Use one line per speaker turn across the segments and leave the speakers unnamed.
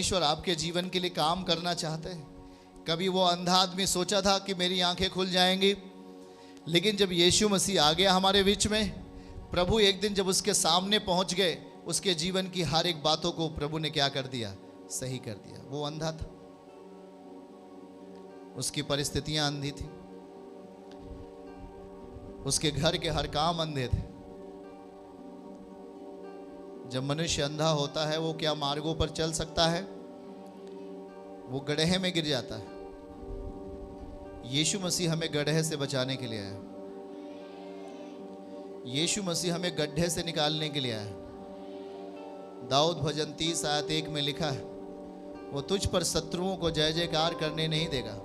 परमेश्वर आपके जीवन के लिए काम करना चाहते हैं। कभी वो अंधा आदमी सोचा था कि मेरी आंखें खुल जाएंगी, लेकिन जब यीशु मसीह आ गया हमारे बीच में, प्रभु एक दिन जब उसके सामने पहुंच गए, उसके जीवन की हर एक बातों को प्रभु ने क्या कर दिया? सही कर दिया। वो अंधा था, उसकी परिस्थितियां अंधी थी, उसके घर के हर काम अंधे थे। जब मनुष्य अंधा होता है वो क्या मार्गों पर चल सकता है? वो गड्ढे में गिर जाता है। यीशु मसीह हमें गड्ढे से बचाने के लिए आया। यीशु मसीह हमें गड्ढे से निकालने के लिए आया। दाऊद भजन 30 आयत 1 में लिखा है, वो तुझ पर शत्रुओं को जय जयकार करने नहीं देगा,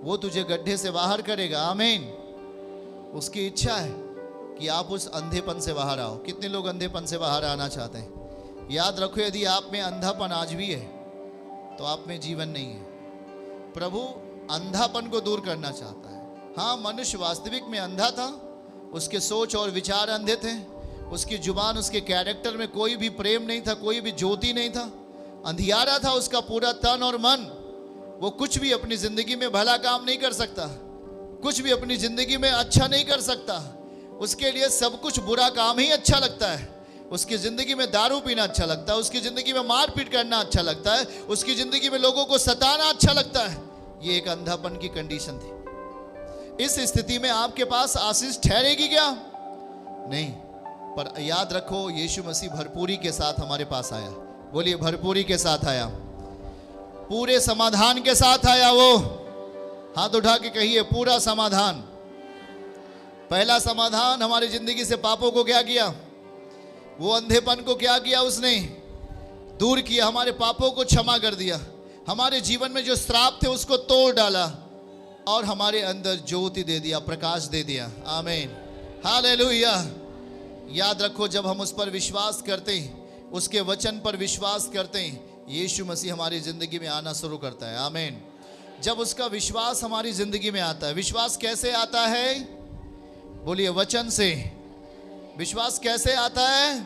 वो तुझे गड्ढे से बाहर करेगा। आमीन। उसकी इच्छा है कि आप उस अंधेपन से बाहर आओ। कितने लोग अंधेपन से बाहर आना चाहते हैं? याद रखो, यदि आप में अंधापन आज भी है तो आप में जीवन नहीं है। प्रभु अंधापन को दूर करना चाहता है। हाँ, मनुष्य वास्तविक में अंधा था, उसके सोच और विचार अंधे थे, उसकी जुबान, उसके कैरेक्टर में कोई भी प्रेम नहीं था, कोई भी ज्योति नहीं था, अंधियारा था उसका पूरा तन और मन। वो कुछ भी अपनी जिंदगी में भला काम नहीं कर सकता, कुछ भी अपनी जिंदगी में अच्छा नहीं कर सकता। उसके लिए सब कुछ बुरा काम ही अच्छा लगता है। उसकी जिंदगी में दारू पीना अच्छा लगता है, उसकी जिंदगी में मारपीट करना अच्छा लगता है, उसकी जिंदगी में लोगों को सताना अच्छा लगता है। ये एक अंधापन की कंडीशन थी। इस स्थिति में आपके पास आशीष ठहरेगी क्या? नहीं। पर याद रखो, यीशु मसीह भरपूरी के साथ हमारे पास आया। बोलिए, भरपूरी के साथ आया, पूरे समाधान के साथ आया। वो हाथ उठा के कहिए, पूरा समाधान। पहला समाधान, हमारी जिंदगी से पापों को क्या किया? वो अंधेपन को क्या किया? उसने दूर किया, हमारे पापों को क्षमा कर दिया, हमारे जीवन में जो श्राप थे उसको तोड़ डाला और हमारे अंदर ज्योति दे दिया, प्रकाश दे दिया। आमीन, हालेलुया। याद रखो, जब हम उस पर विश्वास करते हैं, उसके वचन पर विश्वास करते हैं, यीशु मसीह हमारी जिंदगी में आना शुरू करता है। आमीन। जब उसका विश्वास हमारी जिंदगी में आता है, विश्वास कैसे आता है? बोलिए, वचन से। विश्वास कैसे आता है?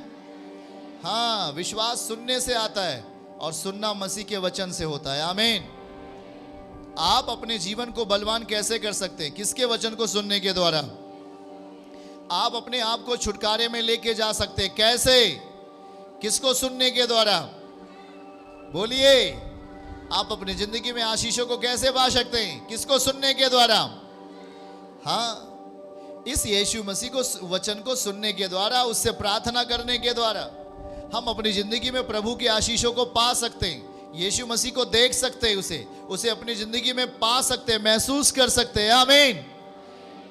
हाँ, विश्वास सुनने से आता है और सुनना मसीह के वचन से होता है। आमीन। आप अपने जीवन को बलवान कैसे कर सकते हैं? किसके वचन को सुनने के द्वारा। आप अपने आप को छुटकारे में लेके जा सकते हैं। कैसे? किसको सुनने के द्वारा? बोलिए। आप अपनी जिंदगी में आशीषों को कैसे पा सकते हैं? किसको सुनने के द्वारा? हाँ, इस यीशु मसीह को वचन को सुनने के द्वारा, उससे प्रार्थना करने के द्वारा हम अपनी जिंदगी में प्रभु के आशीषों को पा सकते हैं। यीशु मसीह को देख सकते हैं, उसे अपनी जिंदगी में पा सकते हैं, महसूस कर सकते हैं। आमीन।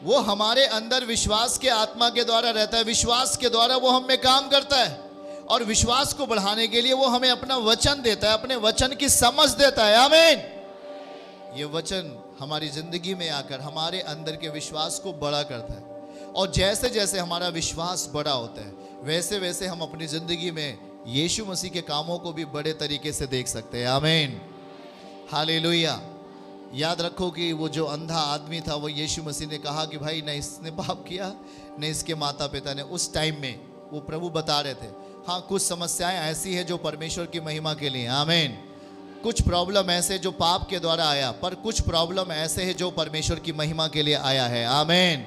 वो हमारे अंदर विश्वास के आत्मा के द्वारा रहता है, विश्वास के द्वारा वो हम में काम करता है और विश्वास को बढ़ाने के लिए वो हमें अपना वचन देता है, अपने वचन की समझ देता है। आमीन। ये वचन हमारी जिंदगी में आकर हमारे अंदर के विश्वास को बड़ा करता है और जैसे जैसे हमारा विश्वास बड़ा होता है, वैसे वैसे हम अपनी जिंदगी में यीशु मसीह के कामों को भी बड़े तरीके से देख सकते हैं। आमीन, हालेलुया। याद रखो कि वो जो अंधा आदमी था, वो यीशु मसीह ने कहा कि भाई, न इसने पाप किया न इसके माता पिता ने। उस टाइम में वो प्रभु बता रहे थे, हाँ, कुछ समस्याएं ऐसी है जो परमेश्वर की महिमा के लिए। आमीन। कुछ प्रॉब्लम ऐसे जो पाप के द्वारा आया, पर कुछ प्रॉब्लम ऐसे है जो परमेश्वर की महिमा के लिए आया है। आमीन।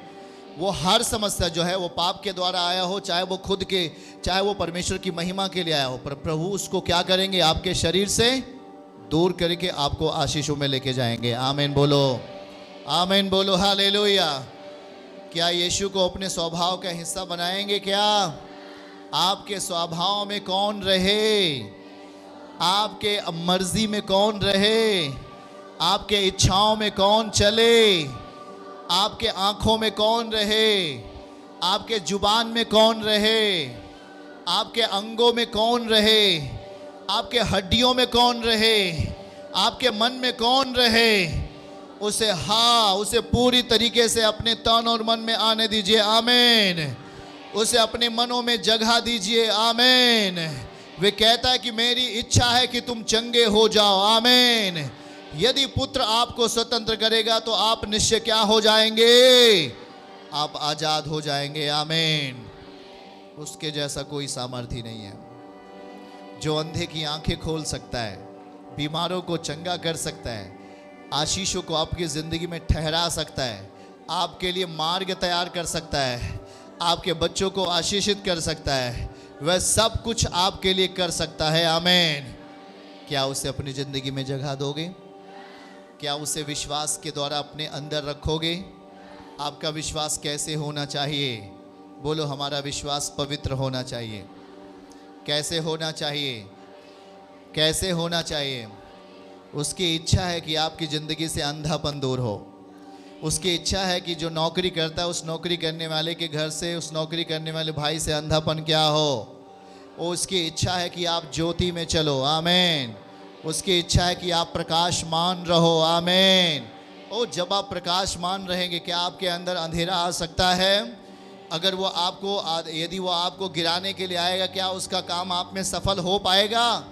वो हर समस्या जो है वो पाप के द्वारा आया हो, चाहे वो खुद के, चाहे वो परमेश्वर की महिमा के लिए आया हो, पर प्रभु उसको क्या करेंगे? आपके शरीर से दूर करके आपको आशीषों में लेके जाएंगे। आमीन बोलो, आमीन बोलो, हालेलुया। क्या यीशु को अपने स्वभाव का हिस्सा बनाएंगे? क्या आपके स्वभाव में कौन रहे? आपके मर्जी में कौन रहे? आपके इच्छाओं में कौन चले? आपके आंखों में कौन रहे? आपके जुबान में कौन रहे? आपके अंगों में कौन रहे? आपके हड्डियों में कौन रहे? आपके मन में कौन रहे? उसे पूरी तरीके से अपने तन और मन में आने दीजिए। आमीन। उसे अपने मनों में जगह दीजिए। आमीन। वे कहता है कि मेरी इच्छा है कि तुम चंगे हो जाओ। आमीन। यदि पुत्र आपको स्वतंत्र करेगा तो आप निश्चय क्या हो जाएंगे? आप आजाद हो जाएंगे। आमीन। उसके जैसा कोई सामर्थ्य नहीं है। जो अंधे की आंखें खोल सकता है, बीमारों को चंगा कर सकता है, आशीषों को आपकी ज़िंदगी में ठहरा सकता है, आपके लिए मार्ग तैयार कर सकता है, आपके बच्चों को आशीषित कर सकता है, वह सब कुछ आपके लिए कर सकता है। आमीन। क्या उसे अपनी ज़िंदगी में जगह दोगे? क्या उसे विश्वास के द्वारा अपने अंदर रखोगे? आपका विश्वास कैसे होना चाहिए? बोलो, हमारा विश्वास पवित्र होना चाहिए। कैसे होना चाहिए? कैसे होना चाहिए? उसकी इच्छा है कि आपकी ज़िंदगी से अंधापन दूर हो। उसकी इच्छा है कि जो नौकरी करता है, उस नौकरी करने वाले के घर से, उस नौकरी करने वाले भाई से अंधापन क्या हो। उसकी इच्छा है कि आप ज्योति में चलो। आमीन। उसकी इच्छा है कि आप प्रकाशमान रहो। आमीन। ओ, जब आप प्रकाशमान रहेंगे, क्या आपके अंदर अंधेरा आ सकता है? अगर वो आपको, यदि वो आपको गिराने के लिए आएगा, क्या उसका काम आप में सफल हो पाएगा?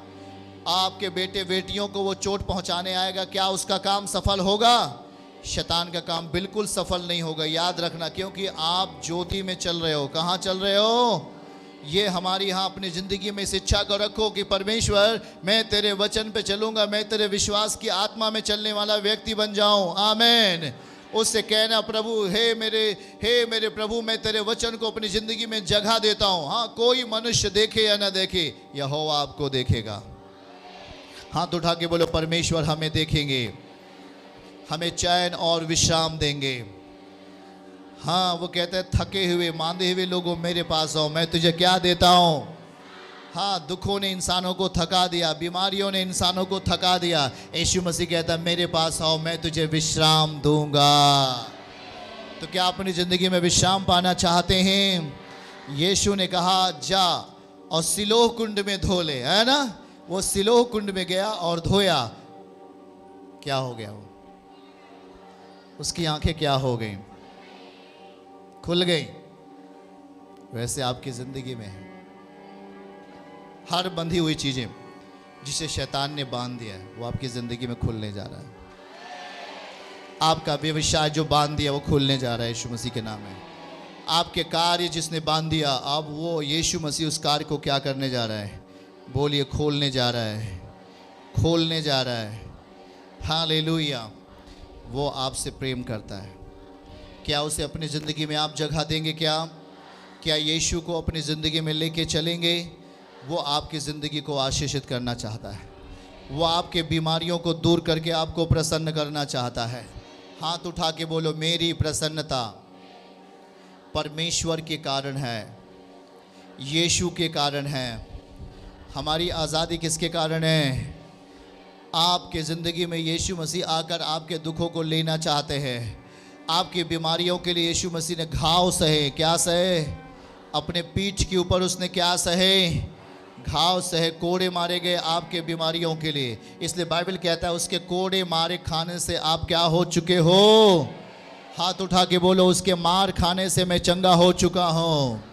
आपके बेटे बेटियों को वो चोट पहुंचाने आएगा, क्या उसका काम सफल होगा? शैतान का काम बिल्कुल सफल नहीं होगा। याद रखना, क्योंकि आप ज्योति में चल रहे हो। कहाँ चल रहे हो? ये हमारी यहाँ अपनी ज़िंदगी में इस इच्छा को रखो कि परमेश्वर, मैं तेरे वचन पे चलूँगा, मैं तेरे विश्वास की आत्मा में चलने वाला व्यक्ति बन जाऊँ। आमीन। उससे कहना, प्रभु, हे मेरे प्रभु, मैं तेरे वचन को अपनी ज़िंदगी में जगह देता हूँ। हाँ, कोई मनुष्य देखे या ना देखे, यहोवा आपको देखेगा। हाथ उठा के बोलो, परमेश्वर हमें देखेंगे, हमें चैन और विश्राम देंगे। हाँ, वो कहते हैं, थके हुए मांदे हुए लोगों मेरे पास आओ, मैं तुझे क्या देता हूँ। हाँ, दुखों ने इंसानों को थका दिया, बीमारियों ने इंसानों को थका दिया। यीशु मसीह कहता है, मेरे पास आओ, मैं तुझे विश्राम दूंगा। तो क्या आप अपनी ज़िंदगी में विश्राम पाना चाहते हैं? यीशु ने कहा, जा और सिलोह कुंड में धो ले, है ना। वो सिलोह कुंड में गया और धोया। क्या हो गया? वो, उसकी आंखें क्या हो गई? खुल गई। वैसे आपकी ज़िंदगी में हर बंधी हुई चीज़ें जिसे शैतान ने बांध दिया है, वो आपकी ज़िंदगी में खुलने जा रहा है। आपका व्यवसाय जो बांध दिया, वो खुलने जा रहा है यीशु मसीह के नाम में। आपके कार्य जिसने बांध दिया, अब वो यीशु मसीह उस कार्य को क्या करने जा रहा है? बोलिए, खोलने जा रहा है, खोलने जा रहा है। हालेलुया। वो आपसे प्रेम करता है। क्या उसे अपनी ज़िंदगी में आप जगह देंगे? क्या यीशु को अपनी ज़िंदगी में लेके चलेंगे? वो आपकी ज़िंदगी को आशीषित करना चाहता है। वो आपके बीमारियों को दूर करके आपको प्रसन्न करना चाहता है। हाथ उठा के बोलो, मेरी प्रसन्नता परमेश्वर के कारण है, यीशु के कारण है। हमारी आज़ादी किसके कारण है? आपके ज़िंदगी में यीशु मसीह आकर आपके दुखों को लेना चाहते हैं। आपकी बीमारियों के लिए यीशु मसीह ने घाव सहे। क्या सहे? अपने पीठ के ऊपर उसने क्या सहे? घाव सहे, कोड़े मारे गए आपके बीमारियों के लिए। इसलिए बाइबल कहता है, उसके कोड़े मारे खाने से आप क्या हो चुके हो? हाथ उठा के बोलो, उसके मार खाने से मैं चंगा हो चुका हूँ।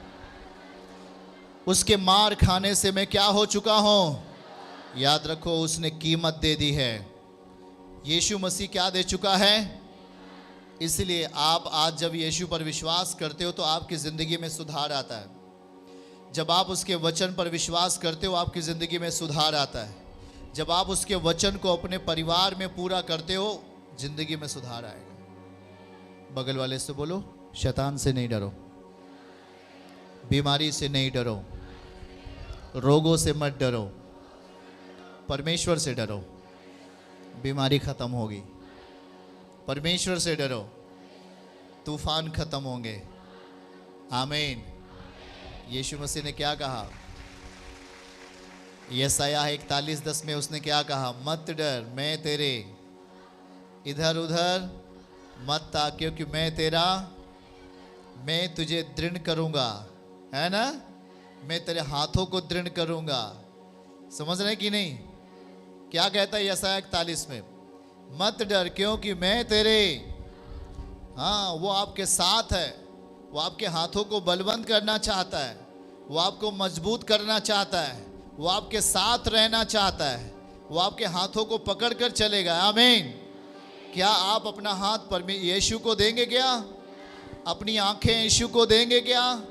उसके मार खाने से मैं क्या हो चुका हूँ? याद रखो, उसने कीमत दे दी है। यीशु मसीह क्या दे चुका है? इसलिए आप आज जब यीशु पर विश्वास करते हो तो आपकी ज़िंदगी में सुधार आता है। जब आप उसके वचन पर विश्वास करते हो, आपकी ज़िंदगी में सुधार आता है। जब आप उसके वचन को अपने परिवार में पूरा करते हो, ज़िंदगी में सुधार आएगा। बगल वाले से बोलो, शैतान से नहीं डरो, बीमारी से नहीं डरो, रोगों से मत डरो, परमेश्वर से डरो। बीमारी ख़त्म होगी। परमेश्वर से डरो, तूफान ख़त्म होंगे। आमीन। यीशु मसीह ने क्या कहा? यशायाह 41:10 में उसने क्या कहा? मत डर, मैं तेरे, इधर उधर मत ताक, क्योंकि मैं तुझे दृढ़ करूँगा, है ना। मैं तेरे हाथों को दृढ़ करूँगा। समझ रहे कि नहीं? क्या कहता है यशायाह 41 में? मत डर, क्योंकि मैं तेरे, हाँ, वो आपके साथ है। वो आपके हाथों को बलवंत करना चाहता है, वो आपको मजबूत करना चाहता है, वो आपके साथ रहना चाहता है, वो आपके हाथों को पकड़ कर चलेगा। आमीन। क्या आप अपना हाथ यीशु को देंगे? क्या अपनी आंखें यीशु को देंगे? क्या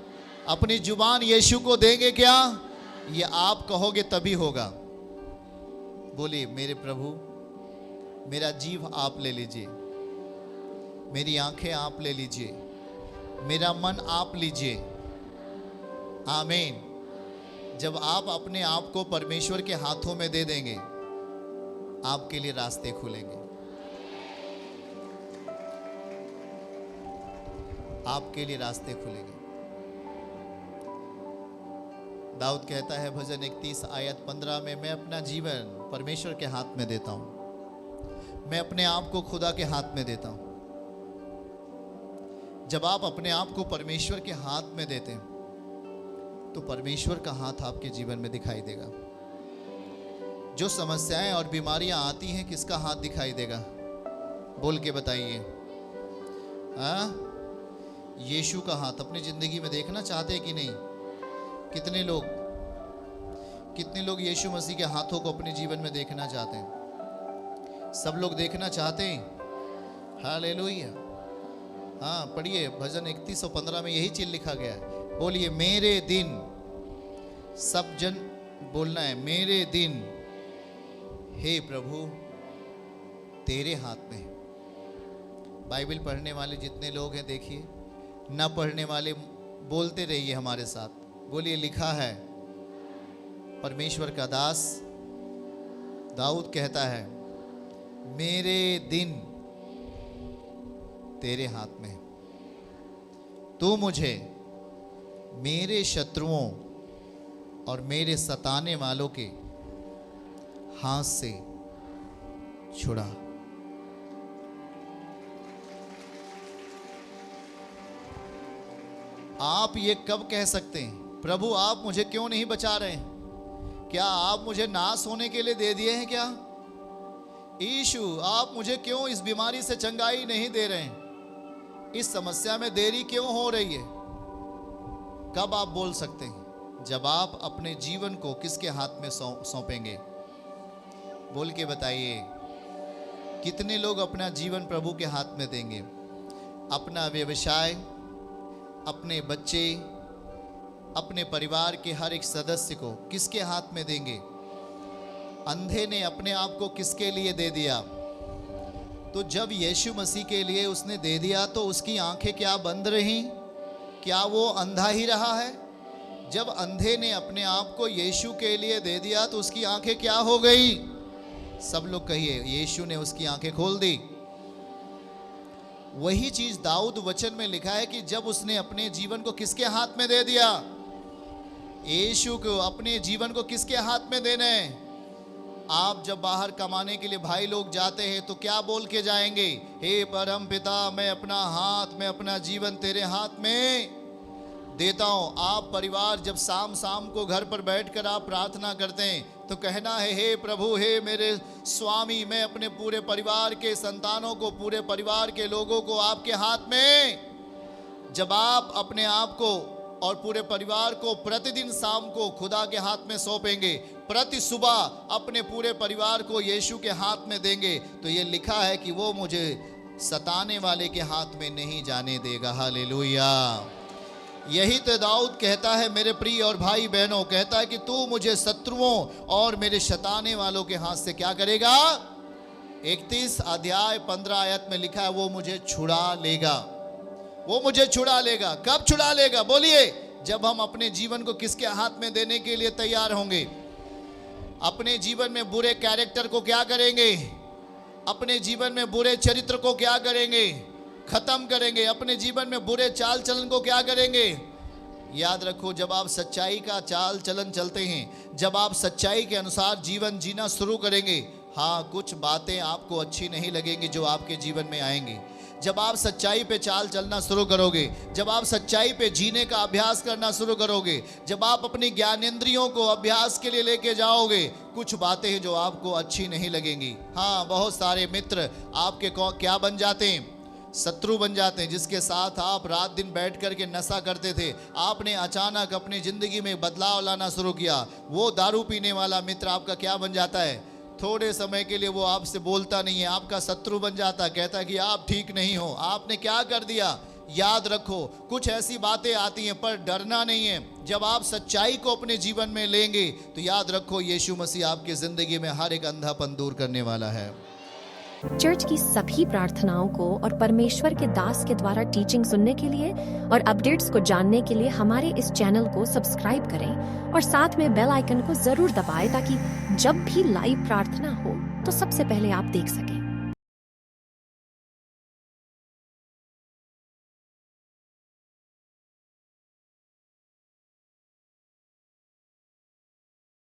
अपनी जुबान यीशु को देंगे? क्या ये आप कहोगे तभी होगा। बोलिए, मेरे प्रभु, मेरा जीव आप ले लीजिए, मेरी आंखें आप ले लीजिए, मेरा मन आप लीजिए। आमीन। जब आप अपने आप को परमेश्वर के हाथों में दे देंगे, आपके लिए रास्ते खुलेंगे, आपके लिए रास्ते खुलेंगे। दाऊद कहता है भजन 31 आयत 15 में, मैं अपना जीवन परमेश्वर के हाथ में देता हूं, मैं अपने आप को खुदा के हाथ में देता हूं। जब आप अपने आप को परमेश्वर के हाथ में देते हैं तो परमेश्वर का हाथ आपके जीवन में दिखाई देगा। जो समस्याएं और बीमारियां आती हैं, किसका हाथ दिखाई देगा? बोल के बताइए। यीशु का हाथ अपनी जिंदगी में देखना चाहते हैं कि नहीं? कितने लोग यीशु मसीह के हाथों को अपने जीवन में देखना चाहते हैं? सब लोग देखना चाहते हैं। हालेलुया। हाँ, पढ़िए भजन 31 और 15 में यही चीज लिखा गया है। बोलिए, मेरे दिन, सब जन बोलना है, मेरे दिन हे प्रभु तेरे हाथ में। बाइबल पढ़ने वाले जितने लोग हैं देखिए, ना पढ़ने वाले बोलते रहिए हमारे साथ। बोलिए, लिखा है, परमेश्वर का दास दाऊद कहता है, मेरे दिन तेरे हाथ में, तू मुझे मेरे शत्रुओं और मेरे सताने वालों के हाथ से छुड़ा। आप ये कब कह सकते हैं, प्रभु आप मुझे क्यों नहीं बचा रहे हैं? क्या आप मुझे नाश होने के लिए दे दिए हैं क्या? यीशु, आप मुझे क्यों इस बीमारी से चंगाई नहीं दे रहे हैं? इस समस्या में देरी क्यों हो रही है? कब आप बोल सकते हैं? जब आप अपने जीवन को किसके हाथ में सौंपेंगे? बोल के बताइए, कितने लोग अपना जीवन प्रभु के हाथ में देंगे? अपना व्यवसाय, अपने बच्चे, अपने परिवार के हर एक सदस्य को किसके हाथ में देंगे? अंधे ने अपने आप को किसके लिए दे दिया? तो जब यीशु मसीह के लिए उसने दे दिया तो उसकी आंखें क्या बंद रहीं? क्या वो अंधा ही रहा है? जब अंधे ने अपने आप को यीशु के लिए दे दिया तो उसकी आंखें क्या हो गई? सब लोग कहिए, यीशु ने उसकी आंखें खोल दी। वही चीज दाऊद वचन में लिखा है कि जब उसने अपने जीवन को किसके हाथ में दे दिया? यीशु को। अपने जीवन को किसके हाथ में देना है? आप जब बाहर कमाने के लिए भाई लोग जाते हैं तो क्या बोल के जाएंगे? हे परम पिता, मैं अपना हाथ, मैं अपना जीवन तेरे हाथ में देता हूं। आप परिवार जब शाम को घर पर बैठकर आप प्रार्थना करते हैं तो कहना है, हे प्रभु, हे मेरे स्वामी, मैं अपने पूरे परिवार के संतानों को, पूरे परिवार के लोगों को आपके हाथ में। जब आप अपने आप को और पूरे परिवार को प्रतिदिन शाम को खुदा के हाथ में सौंपेंगे, प्रति सुबह अपने पूरे परिवार को यीशु के हाथ में देंगे, तो ये लिखा है कि वो मुझे सताने वाले के हाथ में नहीं जाने देगा। हालेलुया। यही तो दाऊद कहता है, मेरे प्रिय और भाई बहनों, कहता है कि तू मुझे शत्रुओं और मेरे सताने वालों के हाथ से क्या करेगा? 31 अध्याय 15 आयत में लिखा है, वो मुझे छुड़ा लेगा। वो मुझे छुड़ा लेगा। कब छुड़ा लेगा? बोलिए, जब हम अपने जीवन को किसके हाथ में देने के लिए तैयार होंगे? अपने जीवन में बुरे कैरेक्टर को क्या करेंगे? अपने जीवन में बुरे चरित्र को क्या करेंगे? खत्म करेंगे। अपने जीवन में बुरे चाल चलन को क्या करेंगे? याद रखो, जब आप सच्चाई का चाल चलन चलते हैं, जब आप सच्चाई के अनुसार जीवन जीना शुरू करेंगे, हाँ, कुछ बातें आपको अच्छी नहीं लगेंगी जो आपके जीवन में आएंगी। जब आप सच्चाई पे चाल चलना शुरू करोगे, जब आप सच्चाई पे जीने का अभ्यास करना शुरू करोगे, जब आप अपनी ज्ञानेंद्रियों को अभ्यास के लिए लेके जाओगे, कुछ बातें हैं जो आपको अच्छी नहीं लगेंगी। हाँ, बहुत सारे मित्र आपके क्या बन जाते हैं? शत्रु बन जाते हैं। जिसके साथ आप रात दिन बैठ कर के नशा करते थे, आपने अचानक अपनी जिंदगी में बदलाव लाना शुरू किया, वो दारू पीने वाला मित्र आपका क्या बन जाता है? थोड़े समय के लिए वो आपसे बोलता नहीं है, आपका शत्रु बन जाता है। कहता है कि आप ठीक नहीं हो। आपने क्या कर दिया? याद रखो, कुछ ऐसी बातें आती हैं पर डरना नहीं है। जब आप सच्चाई को अपने जीवन में लेंगे तो याद रखो यीशु मसीह आपकी जिंदगी में हर एक अंधापन दूर करने वाला है।
चर्च की सभी प्रार्थनाओं को और परमेश्वर के दास के द्वारा टीचिंग सुनने के लिए और अपडेट्स को जानने के लिए हमारे इस चैनल को सब्सक्राइब करें और साथ में बेल आइकन को जरूर दबाएं ताकि जब भी लाइव प्रार्थना हो तो सबसे पहले आप देख सकें।